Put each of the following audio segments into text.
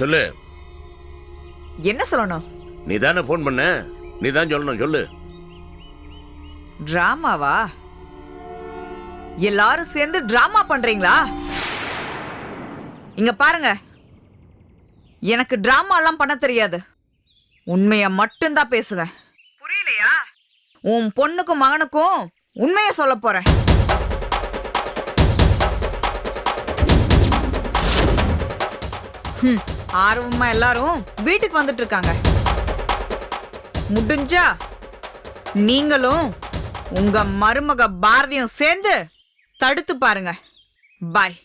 சொல்லு. என்ன சொல்லணும்? நீ தானே போன் பண்ண, நீ தான் சொல்லணும். சொல்லு. டிராமாவா? எல்லாரும் சேர்ந்து டிராமா பண்றீங்களா? இங்க பாருங்க, எனக்கு டிராமா எல்லாம் பண்ண தெரியாது. உண்மைய மட்டும்தான் பேசுவேன். புரியலையா? உன் பொண்ணுக்கும் மகனுக்கும் உண்மைய சொல்ல போறேன். ஆர்வமா எல்லாரும் வீட்டுக்கு வந்துட்டு இருக்காங்க. முடிஞ்சா நீங்களும் உங்க மருமக பாரதியும் சேர்ந்து தடுத்து பாருங்க. பாய்.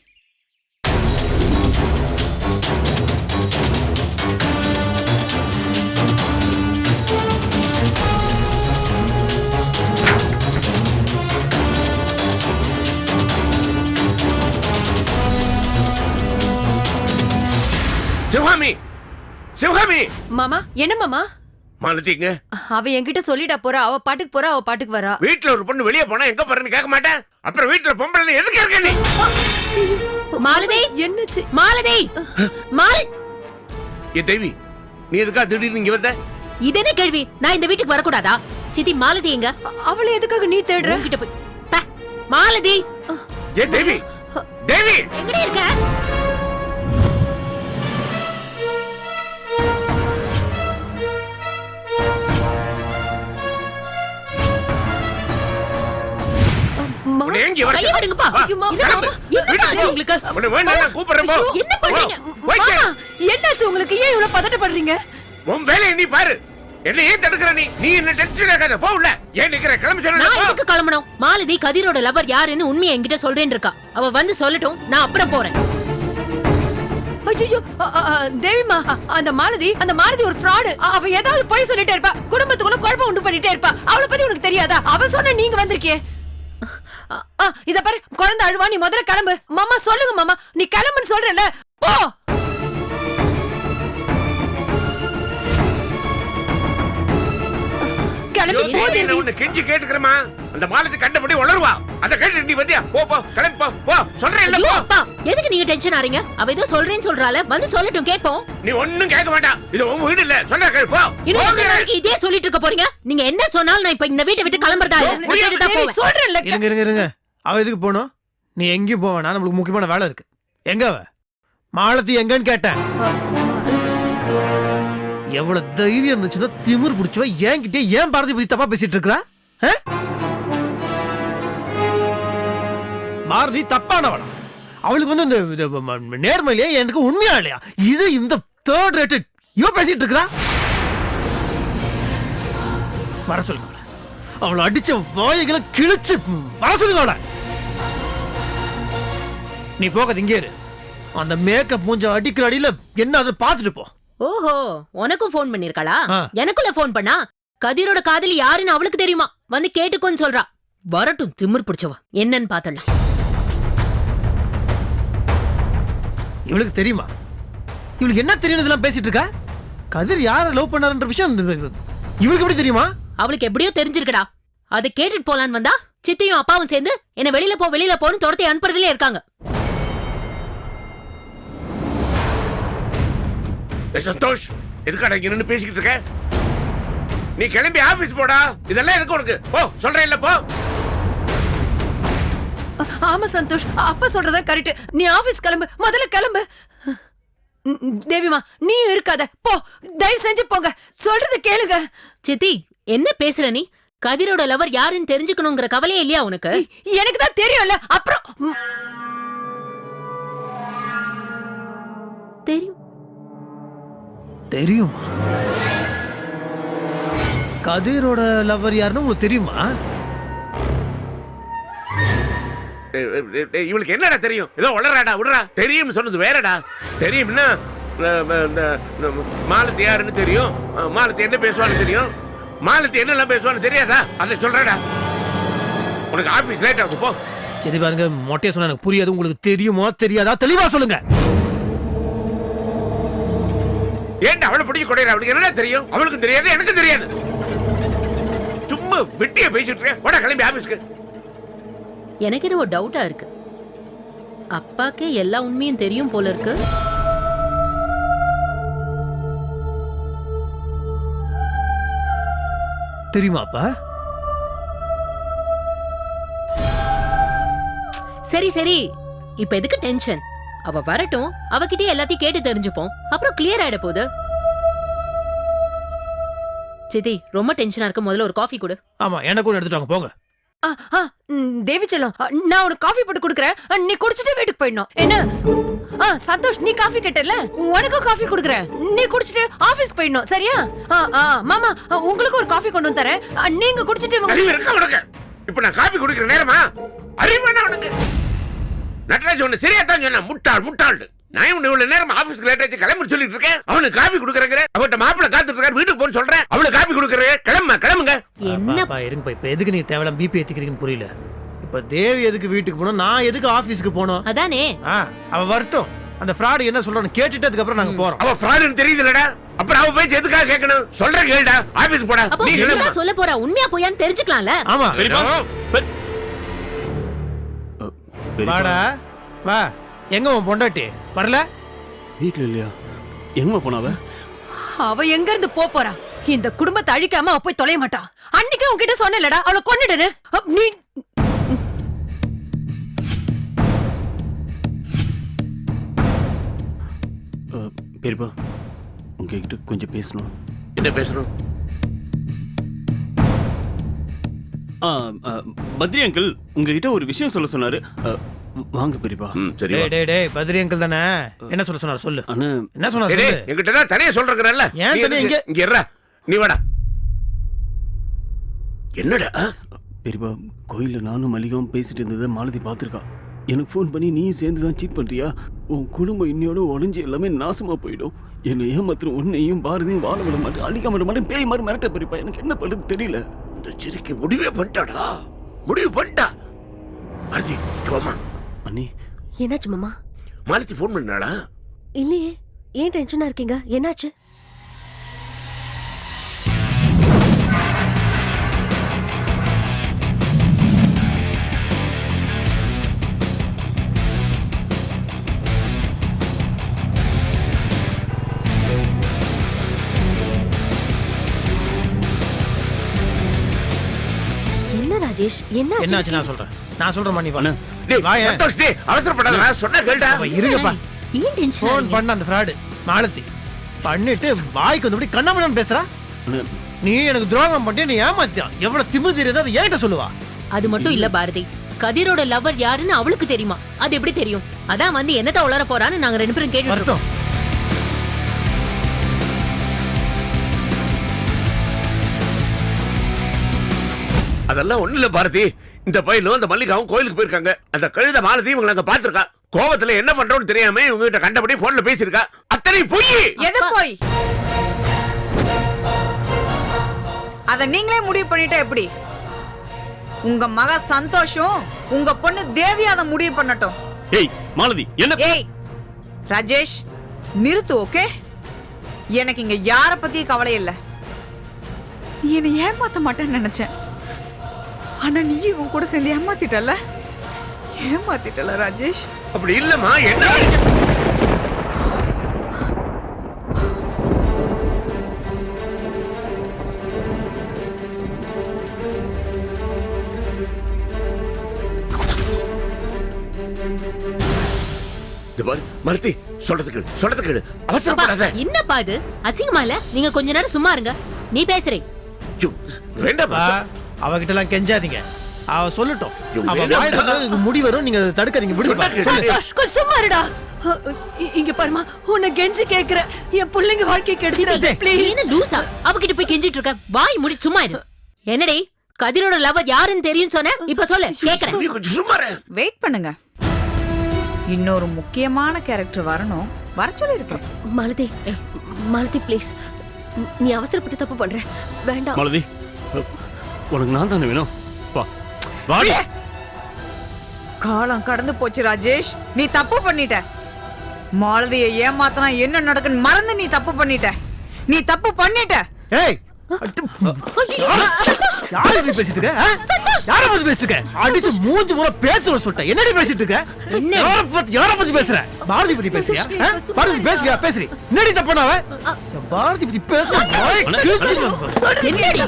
சிவகாமி, சிவகாமி. மாமா, என்ன மாமா? மாலதிங்க. அவ என்கிட்ட சொல்லிட்டா போறா. அவ பாட்டுக்கு வரா. வீட்டுல ஒரு பொண்ணு வெளியே போனா எங்க போறேன்னு கேட்க மாட்டேன். அப்புறம் வீட்டுல பொம்பளை எதுக்கு இருக்க நீ? மாலதி, என்னாச்சு? மாலதி, ஏ தேவி, நீ எதுக்கா திடீர்னு இங்க வந்த? இது என்ன கேள்வி? நான் இந்த வீட்டுக்கு வரக்கூடாதா? சித்தி, மாலதி எங்க? அவளை எதுக்காக நீ தேடுற? கிட்ட போய் மாலதி. ஏ தேவி, தேவி எங்கடி இருக்க? என்னாச்சு உங்களுக்கு? ஏன் இவ்வளவு பதட்டப்படுறீங்க? உன் வேலையை நீ பாரு. என்ன ஏன் தடுக்கற நீ? நீ என்ன டென்ஷன் ஆகாத. போ உள்ள. ஏன் நிக்கிற? கிளம்பி சொல்லு. நான் எதுக்கு கிளம்பணும்? மாலதி கதிரோட லவர் யாருன்னு உண்மையை என்கிட்ட சொல்றேன்னு இருக்கா. அவ வந்து சொல்லட்டும், நான் அப்புறம் போறேன். ஐயோ தேவிமா, அந்த மாலதி ஒரு ஃப்ராட். அவ ஏதாவது போய் சொல்லிட்டே இருப்பா. குடும்பத்துக்குள்ள குழப்பம் உண்டு பண்ணிட்டே இருப்பா. அவளை பத்தி உனக்கு தெரியாதா? அவ சொன்ன நீங்க வந்திருக்கியே. இத பாரு, குழந்தை அழுவா. நீ முதல்ல கிளம்பு. மாமா சொல்லுங்க மாமா, நீ கிளம்புன்னு சொல்றல. போ. கெஞ்சி கேட்டுக்கிறமா. அந்த மாலத்தை கண்டபடி உளருவா. அத கேட்டு நீ வந்தியா? போ போ, கிளம்பி போ. போ சொல்றேன் இல்ல. போ. எதுக்கு நீங்க டென்ஷன் ஆறீங்க? அவ ஏதோ சொல்றேன்னு சொல்றாள, வந்து சொல்லட்டும், கேட்போம். நீ ஒண்ணும் கேட்க வேண்டாம். இது உங்க வீடு இல்ல. சொன்னா கேளு. போ. இன்னைக்கு இதே சொல்லிட்டு இருக்க போறீங்க. நீங்க என்ன சொன்னாலும் நான் இப்ப இந்த வீட்டை விட்டு கிளம்பறதா இல்ல. சொல்றேன்ல. இருங்க. அவ எதுக்கு போணும்? நீ எங்கேயும் போவேனா? நம்மளுக்கு முக்கியமான வேலை இருக்கு. எங்க அவ? மாலதி எங்கன்னு கேட்டேன். எவ்வளவு தைரியம் இருந்துச்சுன்னா திமிர் பிடிச்சவ என்கிட்ட ஏன் பாரதி பத்தி தப்பா பேசிட்டு இருக்கா? பாரதி தப்பானவளா? அவளுக்கு வந்து இந்த நேர்மையிலே எனக்கு உண்மையா இல்லையா? இது இந்த தேர்ட் ரேட்டட் இவ பேசிட்டு இருக்கா. வர சொல்லுங்க. அவளை அடிச்ச வாய்களை கிழிச்சு வர சொல்லுங்க. நீ போகாத, இங்கே இரு. அந்த மேக்கப் மூஞ்ச அடிக்கிற அடியில என்ன அதை பார்த்துட்டு போ. ஓஹோ, உனக்கும் போன் பண்ணிருக்காளா? எனக்குள்ள போன் பண்ணா? கதிரோட காதலி யாருன்னு அவளுக்கு தெரியுமா? வந்து கேட்டுக்கோன்னு சொல்றா. வரட்டும், திமிர் பிடிச்சவா. என்னன்னு பாத்தலாம். இவளுக்கு தெரியுமா? இவளுக்கு என்ன தெரியும் இதெல்லாம் பேசிட்டு இருக்கா? கதிர் யார லவ் பண்ணாருன்ற விஷயம் இவளுக்கு எப்படி தெரியுமா? அவளுக்கு எப்படியோ தெரிஞ்சிருக்கடா. அதை கேட்டுட்டு போலான்னு வந்தா சித்தியும் அப்பாவும் சேர்ந்து என்ன வெளியில போன்னு துரத்தி அனுப்புறதுலயே இருக்காங்க. சந்தோஷ், எதுக்காக இங்க நின்னு பேசிக்கிட்டு இருக்க? நீ கிளம்பி ஆபீஸ் போடா. இதெல்லாம் எதுக்கு உனக்கு? போ சொல்றேன் இல்ல. போ. ஆமா சந்தோஷ், அப்பா சொல்றதா கரெக்ட். நீ ஆபீஸ் கிளம்பு, முதல்ல கிளம்பு. தேவிமா, நீ இருக்காத. போ, தயவு செஞ்சு போங்க. சொல்றது கேளுங்க. சித்தி, என்ன பேசுற நீ? கதிரோட லவர் யாருன்னு தெரிஞ்சுக்கணுங்கிற கவலையே இல்லையா உனக்கு? எனக்கு தான் தெரியும்ல. அப்புறம் தெரியுமா? கதிரோட லவர் யாருன்னு உங்களுக்கு தெரியுமா? இவளுக்கு என்னடா தெரியும்? ஏதோ வளராடா. விடுறா. தெரியும் சொன்னது வேறடா. தெரியும்னா மாலத்தி யாருன்னு தெரியும். மாலத்தி என்ன பேசுவான்னு தெரியும். மாலத்தி என்னெல்லாம் பேசுவான்னு தெரியாதா? அதை சொல்றடா. உனக்கு ஆபீஸ் லேட் ஆகுது. போ. சரி பாருங்க, மொட்டையா சொன்னா எனக்கு புரியாது. உங்களுக்கு தெரியுமா தெரியாதா தெளிவா சொல்லுங்க. ஏன்டா அவளை பிடிச்சி கொடையிற? அவளுக்கு என்னடா தெரியும்? அவளுக்கும் தெரியாது, எனக்கு தெரியாது. சும்மா வெட்டியா பேசிட்டு இருக்க. போடா, கிளம்பி ஆபீஸ்க்கு. எனக்கு ஒரு டவுட்டா இருக்கு. அப்பாக்கே எல்லா உண்மையும் தெரியும் போல இருக்கு. தெரியுமாப்பா? சரி சரி, இப்ப எதுக்கு டென்ஷன்? அவ வரட்டும், அவகிட்டயே எல்லாத்தையும் கேட்டு தெரிஞ்சுப்போம், அப்புறம் கிளியர் ஆயிட போகுது. சித்தி ரொம்ப டென்ஷனா இருக்கு, முதல்ல ஒரு காஃபி கொடு. ஆமா, எனக்கு கூட எடுத்துட்டு வாங்க போங்க. தேவி செல்லம், நான் உனக்கு காஃபி போட்டு குடுக்கறேன், நீ குடிச்சிட்டு வீட்டுக்கு போயிடணும். என்ன சந்தோஷ், நீ காஃபி கேட்டல, உனக்கும் காஃபி குடுக்கறேன், நீ குடிச்சிட்டு ஆபீஸ் போயிடணும். சரியா? மாமா, உங்களுக்கு ஒரு காஃபி கொண்டு வந்து தரேன், நீங்க குடிச்சிட்டு அறிவு இருக்கா உனக்கு? இப்ப நான் காபி குடிக்கிற நேரமா? அறிவு வேணா உனக்கு? நட்ராஜ் ஒண்ணு சரியா தான் சொன்ன, முட்டாள் முட்டாள். நான் இவ்வளவு நேரம் ஆபீஸ்க்கு லேட் ஆச்சு கிளம்பு சொல்லிட்டு இருக்கேன். அவனுக்கு காபி குடுக்கறேங்கிற, அவட்ட மாப்பிள்ள காத்துட்டு இருக்காரு, வீட்டுக்கு போன்னு சொல்றேன். அவளுக்கு காபி குடுக்கறே, கிளம்புங்க. என்னப்பா இருங்கப்பா, இப்ப எதுக்கு நீ தேவலாம் பிபி ஏத்திக்கிறீங்கன்னு புரியல. இப்ப தேவி எதுக்கு வீட்டுக்கு போனோம், நான் எதுக்கு ஆபீஸ்க்கு போனோம்? அதானே. அவ வரட்டும், அந்த ஃப்ராட் என்ன சொல்றான்னு கேட்டுட்டு அதுக்கு அப்புறம் நாங்க போறோம். அவ ஃப்ராடுன்னு தெரியுதுலடா, அப்புறம் அவ பேச்சு எதுக்காக கேட்கணும்? சொல்ற கேளுடா, ஆபீஸ் போடா. அப்போ என்ன சொல்ல போறா, உண்மையா போயான்னு தெரிஞ்சுக்கலாம்ல. ஆமா, வாடா வா. எங்க உன் பொண்டாட்டி வரல? வீட்ல இல்லையா? எங்க போனாவ? அவ எங்க இருந்து போறா? இந்த குடும்பத்தை அழிக்காம அவ போய் தொலைய மாட்டா. அன்னைக்கு உன்கிட்ட சொன்னேன்லடா, அவளை கொன்னுடுன்னு. நீ பெரியப்பா, உங்ககிட்ட கொஞ்சம் பேசணும். என்ன பேசணும்? பத்ரி அங்கிள் உங்ககிட்ட ஒரு விஷயம் சொல்ல சொன்னாரு. வாங்க பெரியப்பா. சரி. டேய் பத்ரி அங்கிள் தானே, என்ன சொல்ல சொன்னார் சொல்லு. அண்ணா என்ன சொன்னார் சொல்லு. என்கிட்ட தான் தனியா சொல்றேங்கறல்ல. ஏன் தனியா இங்க இருடா, நீ வாடா. என்னடா? பெரியப்பா, கோயில்ல நானும் மல்லிகாவும் பேசிட்டு இருந்ததை மாலதி பார்த்துருக்கா. எனக்கு ஃபோன் பண்ணி நீ சேர்ந்து தான் சீட் பண்றியா, உன் குடும்பம் இன்னையோட உடஞ்சி எல்லாமே நாசமா போயிடும், என்னை ஏமாத்திரம் உன்னையும் பாரதியும் வாழ விட மாட்டேன், அழிக்க விட மாட்டேன், பேய் மாதிரி மிரட்ட பெரியப்பா. எனக்கு என்ன பண்றது தெரியல. இந்த சிரிக்கு முடிவே பண்ணிட்டாடா, முடிவு பண்ணிட்டா. மாலதி போமா. அண்ணி என்னாச்சு மாமா? மாலதி ஃபோன் பண்ணாளா? இல்லையே, ஏன் டென்ஷனா இருக்கீங்க? என்னாச்சு? என்ன ராஜேஷ், என்னாச்சு? நான் சொல்றேன் மணி வா. டேய் வாயே. சந்தோஷ், டேய் அவசரப்படாத, நான் சொன்னா கேளுடா. இருங்கப்பா. ஏன் டென்ஷன்? ஃபோன் பண்ண அந்த ஃப்ராட் மாலதி பண்ணிட்டு வாய்க்கு வந்தபடி கண்ணாமண்ணான்னு பேசுறா. அண்ணா, நீ எனக்கு துரோகம் பண்ணி நீ ஏமாத்தியா, எவ்வளவு திமிரு தெரியுதோ அதை என்கிட்ட சொல்லுவா. அது மட்டும் இல்ல பாரதி, கதிரோட லவர் யாருன்னு அவளுக்கு தெரியுமா? அது எப்படி தெரியும்? அதான் வந்து என்னத்த உளர போறான்னு நாங்க ரெண்டு பேரும் கேட்டுட்டு இருக்கோம். வரட்டும். அதெல்லாம் ஒண்ணு இல்ல பாரதி. இந்த பையனும் அந்த மல்லிகாவும் கோயிலுக்கு போயிருக்காங்க. அந்த கழுத மாலதி இவங்க அங்க பாத்துருக்கா. கோபத்துல என்ன பண்றோம்னு தெரியாம இவங்க கிட்ட கண்டபடி போன்ல பேசிருக்கா. அத்தனை பொய். எது போய்? அத நீங்களே முடிவு பண்ணிட்டா எப்படி? உங்க மக சந்தோஷம், உங்க பொண்ணு தேவி அத முடிவு பண்ணட்டும். ஏய் மாலதி, என்ன? ஏய் ராஜேஷ், நிறுத்து. ஓகே, எனக்கு இங்க யார பத்தி கவலை இல்ல. நீ என்னை ஏமாத்த மாட்டேன்னு நினைச்சேன், ஆனா நீ இவன் கூட சேர்ந்து ஏமாத்திட்டல ராஜேஷ். அப்படி இல்லம்மா, என்ன? மருத்தி சொல்றதுக்கு அவசரப்படாத. என்னப்பா இது அசிங்கமா இல்ல? நீங்க கொஞ்ச நேரம் சும்மா இருங்க. நீ பேசுறே. வேண்டாப்பா, அவகிட்ட எல்லாம் கெஞ்சாதீங்க. அவ சொல்லட்டும். அவ வாய் திறந்தா முடி வரும், நீங்க தடுக்காதீங்க. விடுங்க. சந்தோஷ், கொஞ்சம் சும்மா இருடா. இங்க பாருமா, உன்னை கெஞ்சி கேக்குற, என் பிள்ளைங்க வாழ்க்கை கெடுத்துறாத ப்ளீஸ். என்ன லூசா? அவகிட்ட போய் கெஞ்சிட்டு இருக்க? வாய் மூடி சும்மா இரு. என்னடி, கதிரோட லவர் யாருன்னு தெரியும் சொன்ன, இப்ப சொல்லு கேக்குறேன். கொஞ்சம் சும்மா இரு. வெயிட் பண்ணுங்க, இன்னொரு முக்கியமான கேரக்டர் வரணும், வர சொல்லி இருக்கேன். மாலதி ப்ளீஸ், நீ அவசரப்பட்டு தப்பு பண்ற, வேண்டாம். மாலதி, உனக்கு நான் தானே வேணும். வா வாடி. காலம் கடந்து போச்சு ராஜேஷ், நீ தப்பு பண்ணிட்ட. மாலதியை ஏமாத்தினா என்ன நடக்குன்னு மறந்து நீ தப்பு பண்ணிட்ட. ஏய் யாரை பத்தி பேசிட்டு இருக்க ஆ? யாரை பத்தி பேசிட்டு இருக்க அடிச்சு மூஞ்சி முறை பேசுற சொல்லிட்டேன் என்னடி பேசிட்டு இருக்க என்ன? யாரை பத்தி பேசுற பாரதி பத்தி பேசுறியா ஆ? பாரதி பேசுவியா பேசுறி என்னடி தப்பானவ பாரதி பத்தி பேசுற என்னடி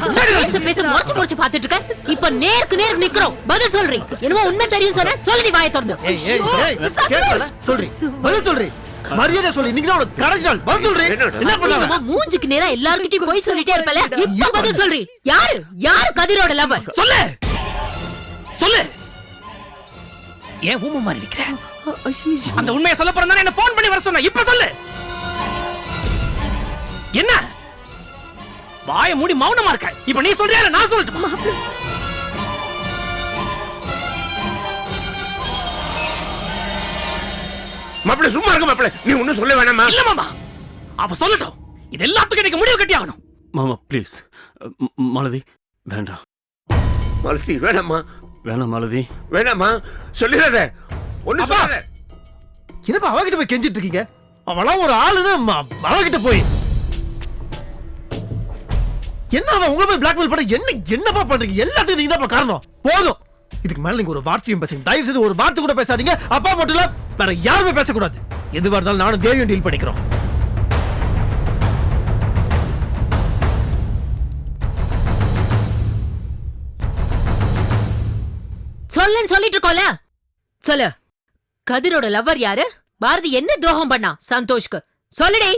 பேச முறைச்சு பாத்துட்டு இருக்க? இப்ப நேருக்கு நேர் நிக்கிறோம், பதில் சொல்றீ. என்னமோ உண்மை தெரியும் சொன்ன, சொல்லி வாயை திறந்து. ஏய் ஏய் ஏய் கேட்கல சொல்றி பதில் சொல்றி மரியாதை சொல்லி இன்னைக்கு தான் உனக்கு கடைசி நாள் பதில் சொல்றி என்ன பண்ணாவ அசிங்கமா மூஞ்சிக்கு நேரா எல்லார்கிட்டயும் போய் சொல்லிட்டே இருப்பல. இப்ப பதில் சொல்றீ. யாரு கதிரோட லவர்? சொல்லு சொல்லு ஏன் ஊம மாதிரி நிக்கிற அந்த உண்மையை சொல்ல போறதா என்ன ஃபோன் பண்ணி வர சொன்ன இப்ப சொல்லு என்ன வாயை மூடி மௌனமா இருக்க இப்ப நீ சொல்றியா இல்ல நான் சொல்லட்டுமா மாப்பிள்ள சும்மா இருக்க மாப்பிள்ள, நீ ஒண்ணும் சொல்ல வேணாமா? இல்ல மாமா அவ சொல்லட்டும் இது எல்லாத்துக்கும் எனக்கு முடிவு கட்டி ஆகணும் மாமா ப்ளீஸ். மாலதி வேண்டாம். மலசி வேணாமா, வேணாம் மாலதி. வேணாமா, சொல்லிடாத, ஒண்ணு அப்பா! சொல்லாத. என்னப்பா அவகிட்ட போய் கெஞ்சிட்டு இருக்கீங்க அவளாம் ஒரு ஆளுன்னு அவகிட்ட போய் என்ன அவன் உங்களை போய் பிளாக்மெயில் பண்ண என்னப்பா பண்றீங்க எல்லாத்துக்கும் நீங்க தான் காரணம் போதும் இதுக்கு மேல நீங்க ஒரு வார்த்தையும் பேசுங்க தயவு செய்து ஒரு வார்த்தை கூட பேசாதீங்க அப்பா மட்டும் இல்ல வேற யாருமே பேசக்கூடாது எதுவா இருந்தாலும் நானும் தேவியும் டீல் பண்ணிக்கிறோம் சொல்லுன்னு சொல்லிட்டு இருக்கோம்ல, சொல்லு. கதிரோட லவர் யாரு? பாரதி என்ன துரோகம் பண்ணா சந்தோஷ்க்கு? சொல்லுடி.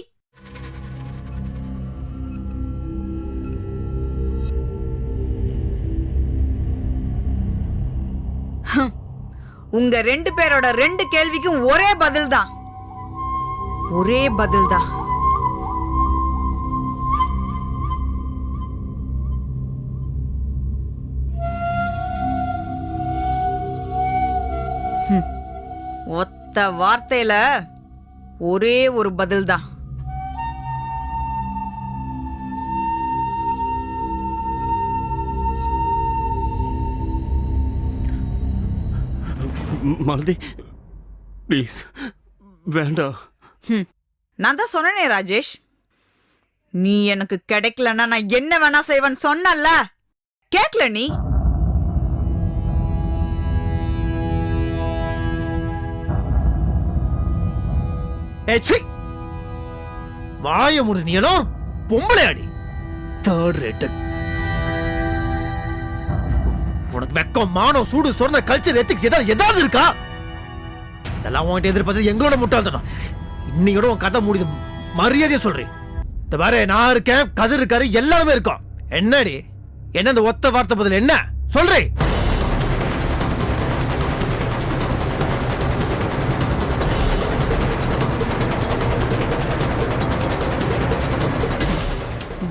உங்க ரெண்டு பேரோட ரெண்டு கேள்விக்கும் ஒரே பதில் தான். ஒரே பதில் தான். ஒத்த வார்த்தையில ஒரே ஒரு பதில் தான். மாலதி ப்ளீஸ் வேண்டாம். நான் தான் சொன்னனே ராஜேஷ், நீ எனக்கு கிடைக்கலன்னா நான் என்ன வேணா செய்வேன்னு சொன்னல, கேட்கல நீ. வாய முடி நீ எல்லாம் ஒரு பொம்பளை அடி தேர்ட் ரேட்டட் உனக்கு வெக்கம் மானம் சூடு சொன்ன கல்ச்சர் எத்திக்ஸ் ஏதாவது இருக்கா இதெல்லாம் உன்கிட்ட எதிர்பார்த்தது எங்களோட முட்டாள்தனம் இன்னையோட உன் கதை முடியுது மரியாதையா சொல்றேன் இந்த பாரு நான் இருக்கேன் கதிர் இருக்காரு எல்லாருமே இருக்கோம் என்னடி என்ன இந்த ஒத்த வார்த்தை பதில் என்ன சொல்றேன்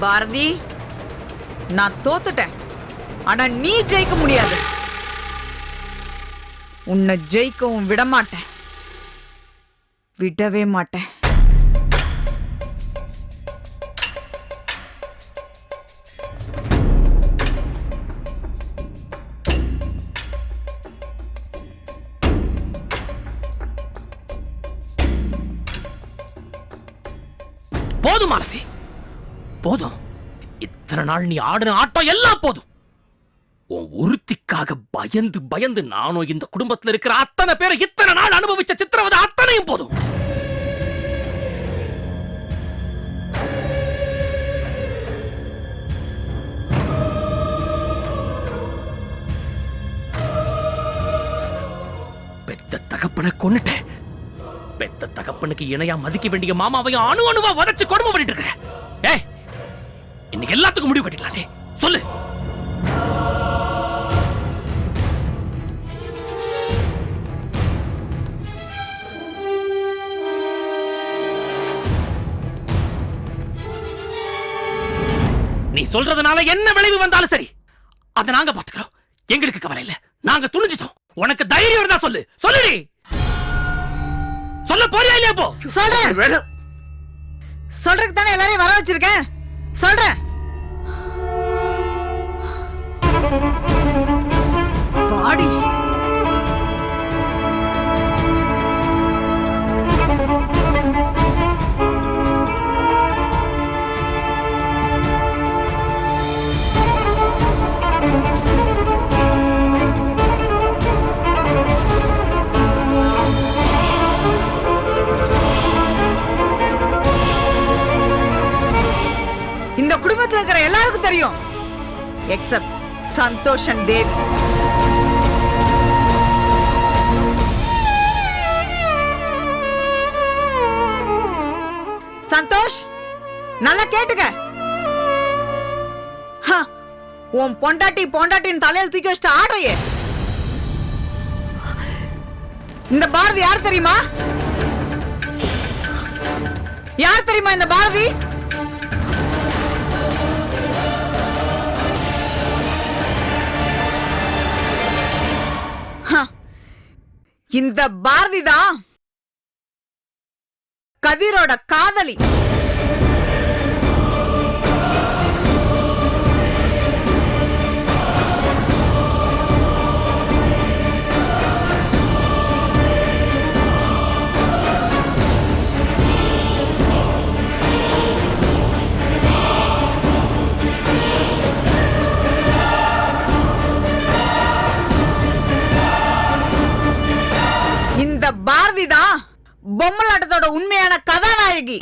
பாரதி, நான் தோத்துட்டேன், ஆனா நீ ஜெயிக்க முடியாது. உன்னை ஜெயிக்கவும் விட மாட்டேன், விடவே மாட்டேன். போதும் மாலதி போதும் இத்தனை நாள் நீ ஆடின ஆட்டம் எல்லாம் போதும் உன் ஒருத்திக்காக பயந்து பயந்து நானும் இந்த குடும்பத்துல இருக்கிற அத்தனை பேரை இத்தனை நாள் அனுபவிச்ச சித்திரவதை அத்தனையும் போதும் பெத்த தகப்பனை கொன்னுட்ட பெத்த தகப்பனுக்கு இணையா மதிக்க வேண்டிய மாமாவையும் அணு அணுவா வதச்சு கொடுமை பண்ணிட்டு இருக்கிற ஏய் இன்னைக்கு எல்லாத்துக்கும் முடிவு கட்டிக்கலாமே சொல்லு நீ சொல்றதுனால என்ன விளைவு வந்தாலும் சரி அதை நாங்க பாத்துக்கிறோம் எங்களுக்கு கவலை இல்ல நாங்க துணிஞ்சிட்டோம் உனக்கு தைரியம் இருந்தா சொல்லு சொல்லுடி சொல்ல போறியா இல்லையா போ சொல்றேன், வேணாம், சொல்றதுக்கு தானே எல்லாரையும் வர வச்சிருக்கேன், சொல்றேன். வாடி. சந்தோஷன் தேவி. சந்தோஷ், நல்லா கேட்டுக்க. உன் பொண்டாட்டின்னு தலையில தூக்கி வச்சுட்டு ஆடுறியே, இந்த பாரதி யார் தெரியுமா? யார் தெரியுமா இந்த பாரதி? இந்த பாரதி தான் கதிரோட காதலி. இந்த பாரதி தான் பொம்மலாட்டத்தோட உண்மையான கதாநாயகி.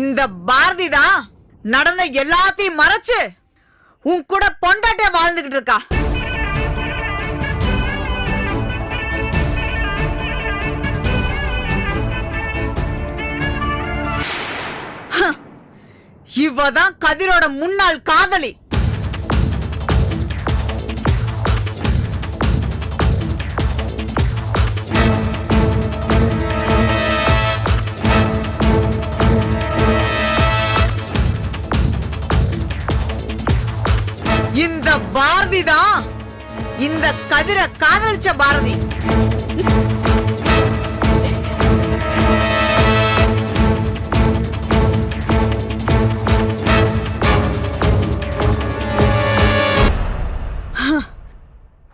இந்த பாரதி தான் நடந்த எல்லாத்தையும் மறைச்சு உன் கூட பொண்டாட்டியா வாழ்ந்துகிட்டு இருக்கா. இவதான் கதிரோட முன்னாள் காதலி. இந்த பாரதி தான் இந்த கதிர காதலிச்ச பாரதி.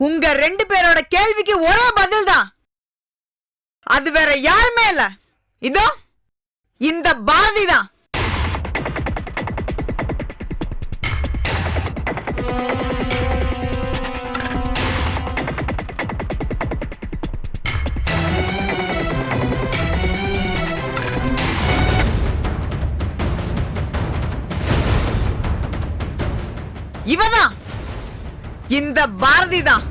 உங்க ரெண்டு பேரோட கேள்விக்கு ஒரே பதில் தான், அது வேற யாருமே இல்ல, இதோ இந்த பாரதி தான். இவதான் இந்த பாரதி தான்